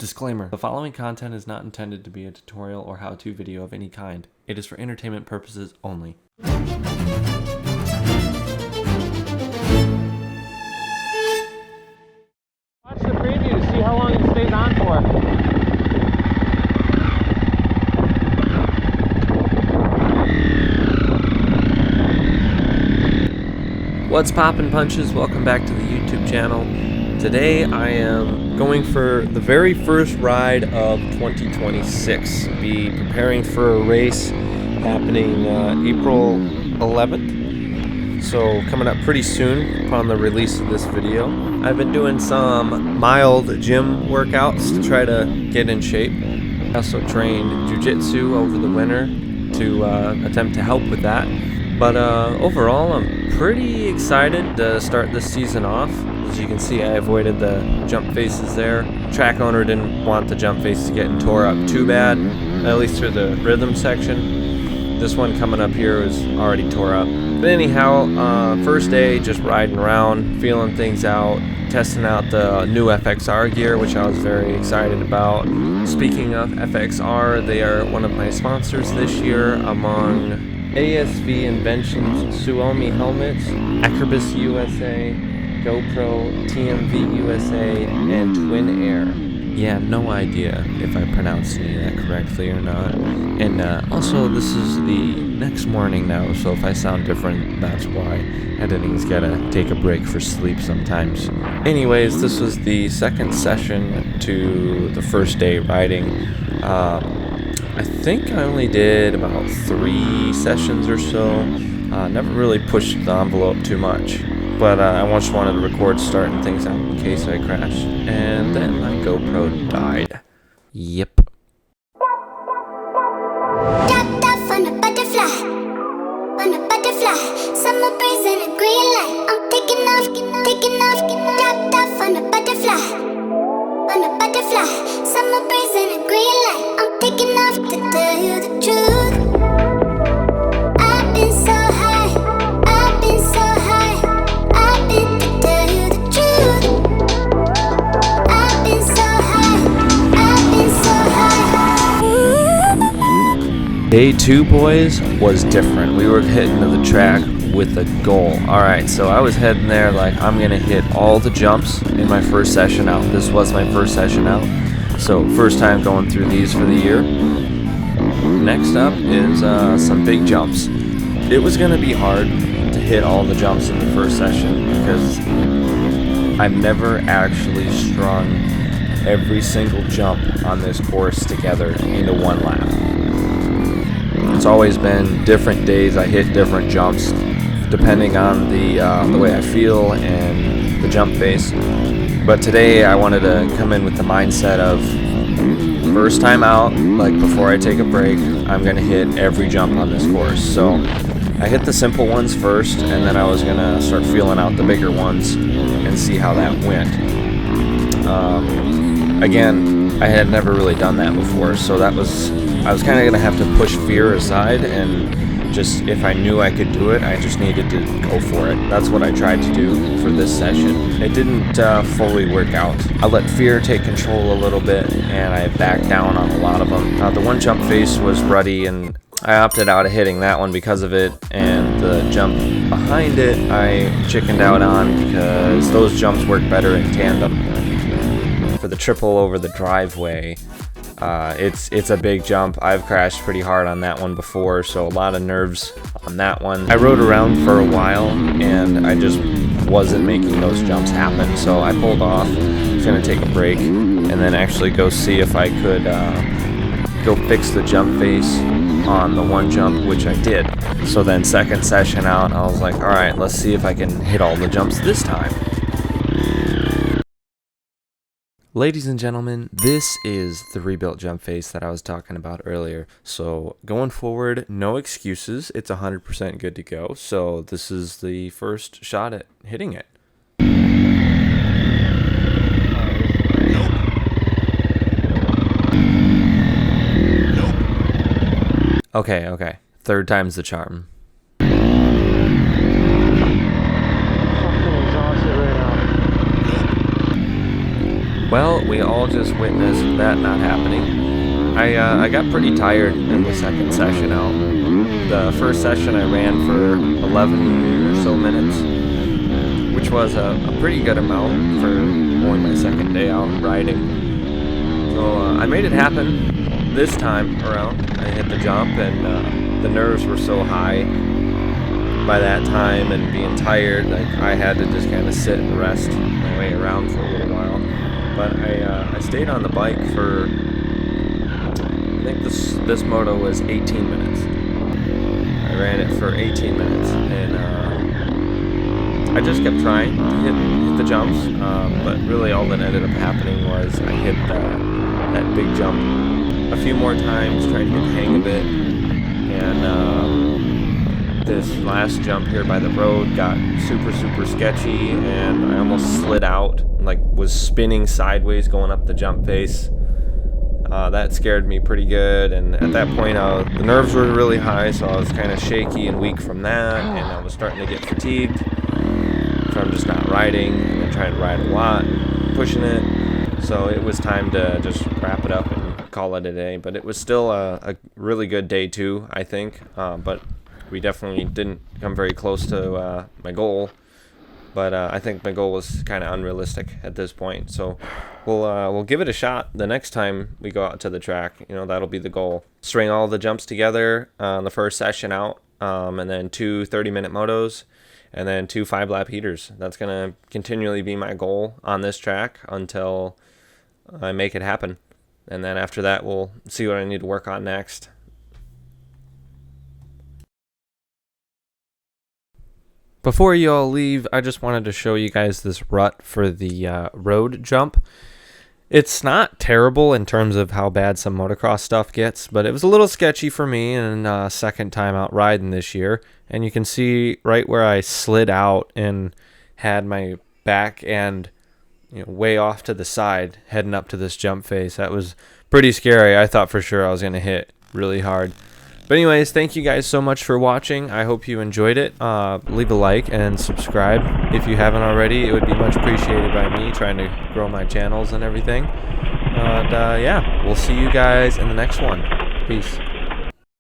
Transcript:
Disclaimer: the following content is not intended to be a tutorial or how-to video of any kind. It is for entertainment purposes only. Watch the preview to see how long it stays on for. What's poppin' punches? Welcome back to the YouTube channel. Today I am going for the very first ride of 2026. Be preparing for a race happening April 11th. So coming up pretty soon upon the release of this video. I've been doing some mild gym workouts to try to get in shape. I also trained jiu-jitsu over the winter to attempt to help with that. But overall, I'm pretty excited to start this season off. As you can see, I avoided the jump faces there. Track owner didn't want the jump faces getting tore up too bad, at least through the rhythm section. This one coming up here is already tore up. But anyhow, first day, just riding around, feeling things out, testing out the new FXR gear, which I was very excited about. Speaking of FXR, they are one of my sponsors this year among ASV Inventions, Suomi Helmets, Acrobus USA, GoPro, TMV USA, and Twin Air. Yeah, no idea if I pronounced any of that correctly or not. And also, this is the next morning now, so if I sound different, that's why. Editing's gotta take a break for sleep sometimes. Anyways, this was the second session to the first day riding. I think I only did about 3 sessions or so. Never really pushed the envelope too much. But I just wanted to record starting things out in case I crashed. And then my GoPro died. Yep. Dropped off on a butterfly, summer breeze and a green light. I'm taking off. Dropped off on a butterfly, summer breeze and a green light. I'm taking off to tell you the truth. I've been so high, I've been to tell you the truth. I've been so high. Day 2, boys, was different. We were heading to the track with a goal. Alright, so I was heading there like I'm gonna hit all the jumps in my first session out. This was my first session out. So first time going through these for the year. Next up is some big jumps. It was gonna be hard to hit all the jumps in the first session because I've never actually strung every single jump on this course together into one lap. It's always been different days. I hit different jumps depending on the way I feel and the jump face. But today I wanted to come in with the mindset of first time out, like before I take a break, I'm gonna hit every jump on this course. So I hit the simple ones first, and then I was gonna start feeling out the bigger ones and see how that went. Again, I had never really done that before, so I was kind of gonna have to push fear aside and just, if I knew I could do it, I just needed to go for it. That's what I tried to do for this session. It didn't fully work out. I let fear take control a little bit, and I backed down on a lot of them. The one jump face was ruddy, and I opted out of hitting that one because of it, and the jump behind it I chickened out on because those jumps work better in tandem. For the triple over the driveway, it's a big jump. I've crashed pretty hard on that one before, so a lot of nerves on that one. I rode around for a while, and I just wasn't making those jumps happen, so I pulled off. I was gonna take a break, and then actually go see if I could go fix the jump face on the one jump, which I did. So then second session out, I was like, alright, let's see if I can hit all the jumps this time. Ladies and gentlemen, this is the rebuilt jump face that I was talking about earlier. So going forward, no excuses. It's 100% good to go. So this is the first shot at hitting it. Okay. Third time's the charm. Well, we all just witnessed that not happening. I got pretty tired in the second session out. The first session I ran for 11 or so minutes, which was a pretty good amount for only my second day out riding. So I made it happen this time around. I hit the jump, and the nerves were so high by that time, and being tired, like, I had to just kind of sit and rest my way around for a little while. But I stayed on the bike for, I think this moto was 18 minutes. I ran it for 18 minutes, and I just kept trying to hit the jumps, but really all that ended up happening was I hit that big jump a few more times, trying to get the hang of it, and this last jump here by the road got super sketchy, and I almost slid out, like was spinning sideways going up the jump face. That scared me pretty good, and at that point the nerves were really high, so I was kind of shaky and weak from that, and I was starting to get fatigued from just not riding and trying to ride a lot, pushing it. So it was time to just wrap it up and call it a day. But it was still a really good day too, I think, but we definitely didn't come very close to my goal. But I think my goal was kind of unrealistic at this point. So we'll give it a shot the next time we go out to the track. You know, that'll be the goal. String all the jumps together on the first session out, and then 2 30-minute motos, and then 2 5-lap heaters. That's going to continually be my goal on this track until I make it happen. And then after that, we'll see what I need to work on next. Before you all leave, I just wanted to show you guys this rut for the road jump. It's not terrible in terms of how bad some motocross stuff gets, but it was a little sketchy for me in second time out riding this year. And you can see right where I slid out and had my back end, way off to the side heading up to this jump face. That was pretty scary. I thought for sure I was going to hit really hard. But anyways, thank you guys so much for watching. I hope you enjoyed it. Leave a like and subscribe if you haven't already. It would be much appreciated by me trying to grow my channels and everything. Yeah, we'll see you guys in the next one. Peace.